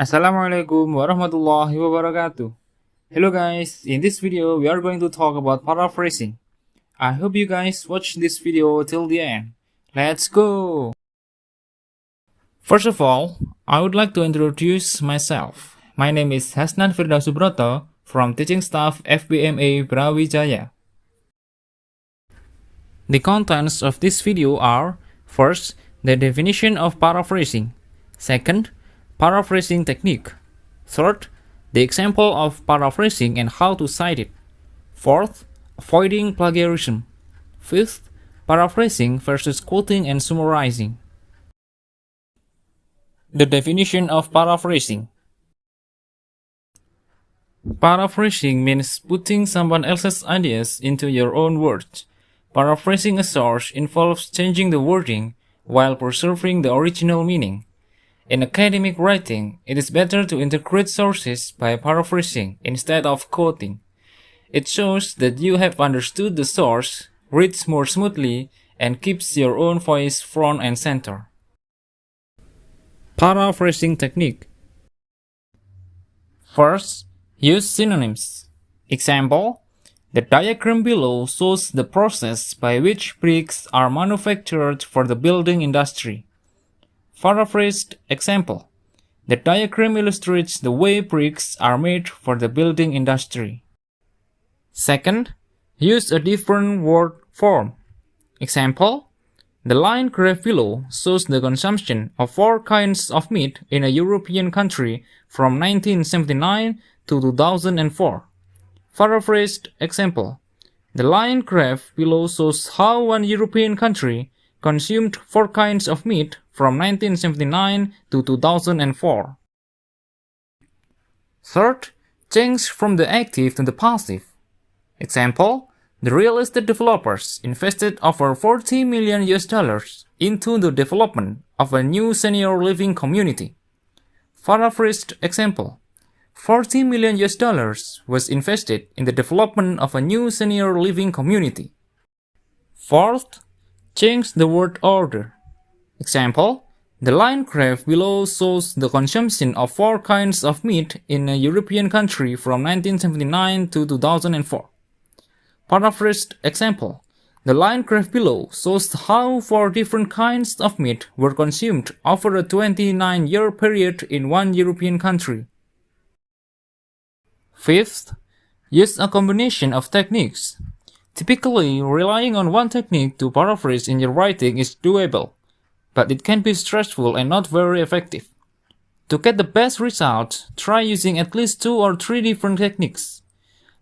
Assalamualaikum warahmatullahi wabarakatuh. Hello guys, in this video we are going to talk about paraphrasing. I hope you guys watch this video till the end. Let's go! First of all, I would like to introduce myself. My name is Hasnan Firdausubroto from teaching staff FPMA Brawijaya. The contents of this video are: first, the definition of paraphrasing; second, paraphrasing technique; third, the example of paraphrasing and how to cite it; fourth, avoiding plagiarism; fifth, paraphrasing versus quoting and summarizing. The definition of paraphrasing. Paraphrasing means putting someone else's ideas into your own words. Paraphrasing a source involves changing the wording while preserving the original meaning. In academic writing, it is better to integrate sources by paraphrasing instead of quoting. It shows that you have understood the source, reads more smoothly, and keeps your own voice front and center. Paraphrasing technique. First, use synonyms. Example: the diagram below shows the process by which bricks are manufactured for the building industry. Paraphrased example: the diagram illustrates the way bricks are made for the building industry. Second, use a different word form. Example: the line graph below shows the consumption of 4 kinds of meat in a European country from 1979 to 2004. Paraphrased example: the line graph below shows how one European country consumed 4 kinds of meat from 1979 to 2004. Third, change from the active to the passive. Example: the real estate developers invested over $40 million into the development of a new senior living community. Paraphrased example: $40 million was invested in the development of a new senior living community. Fourth, change the word order. Example: the line graph below shows the consumption of 4 kinds of meat in a European country from 1979 to 2004. Paraphrased example: the line graph below shows how 4 different kinds of meat were consumed over a 29-year period in one European country. Fifth, use a combination of techniques. Typically, relying on one technique to paraphrase in your writing is doable, but it can be stressful and not very effective. To get the best results, try using at least 2 or 3 different techniques.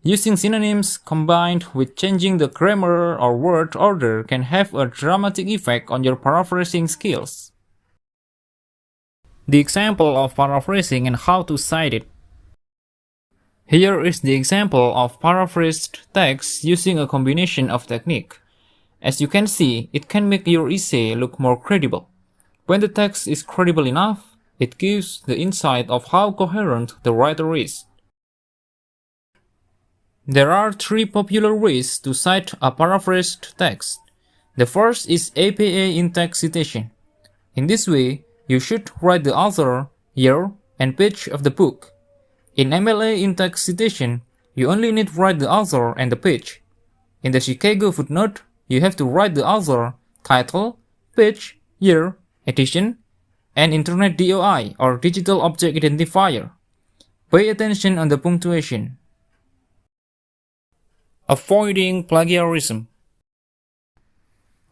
Using synonyms combined with changing the grammar or word order can have a dramatic effect on your paraphrasing skills. The example of paraphrasing and how to cite it. Here is the example of paraphrased text using a combination of technique. As you can see, it can make your essay look more credible. When the text is credible enough, it gives the insight of how coherent the writer is. There are 3 popular ways to cite a paraphrased text. The first is APA in-text citation. In this way, you should write the author, year, and page of the book. In MLA in-text citation, you only need to write the author and the page. In the Chicago footnote, you have to write the author, title, page, year, edition, and Internet DOI or Digital Object Identifier. Pay attention on the punctuation. Avoiding plagiarism.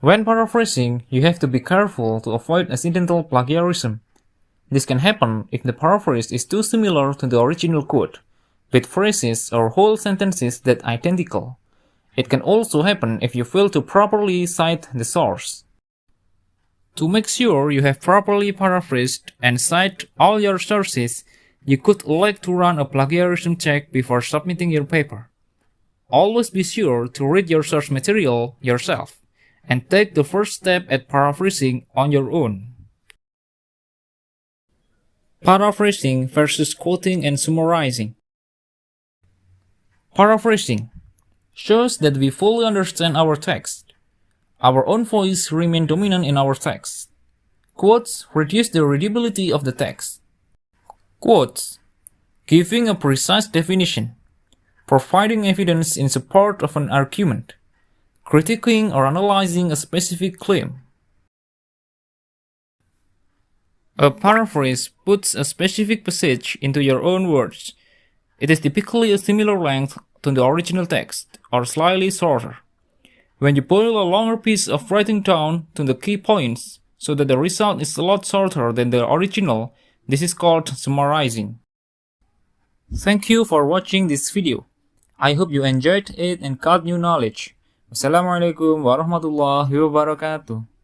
When paraphrasing, you have to be careful to avoid accidental plagiarism. This can happen if the paraphrase is too similar to the original quote, with phrases or whole sentences that are identical. It can also happen if you fail to properly cite the source. To make sure you have properly paraphrased and cite all your sources, you could elect to run a plagiarism check before submitting your paper. Always be sure to read your source material yourself and take the first step at paraphrasing on your own. Paraphrasing versus quoting and summarizing. Paraphrasing shows that we fully understand our text. Our own voice remains dominant in our text. Quotes reduce the readability of the text. Quotes. Giving a precise definition. Providing evidence in support of an argument. Critiquing or analyzing a specific claim. A paraphrase puts a specific passage into your own words. It is typically a similar length to the original text, or slightly shorter. When you boil a longer piece of writing down to the key points, so that the result is a lot shorter than the original, this is called summarizing. Thank you for watching this video. I hope you enjoyed it and got new knowledge. Wassalamualaikum warahmatullahi wabarakatuh.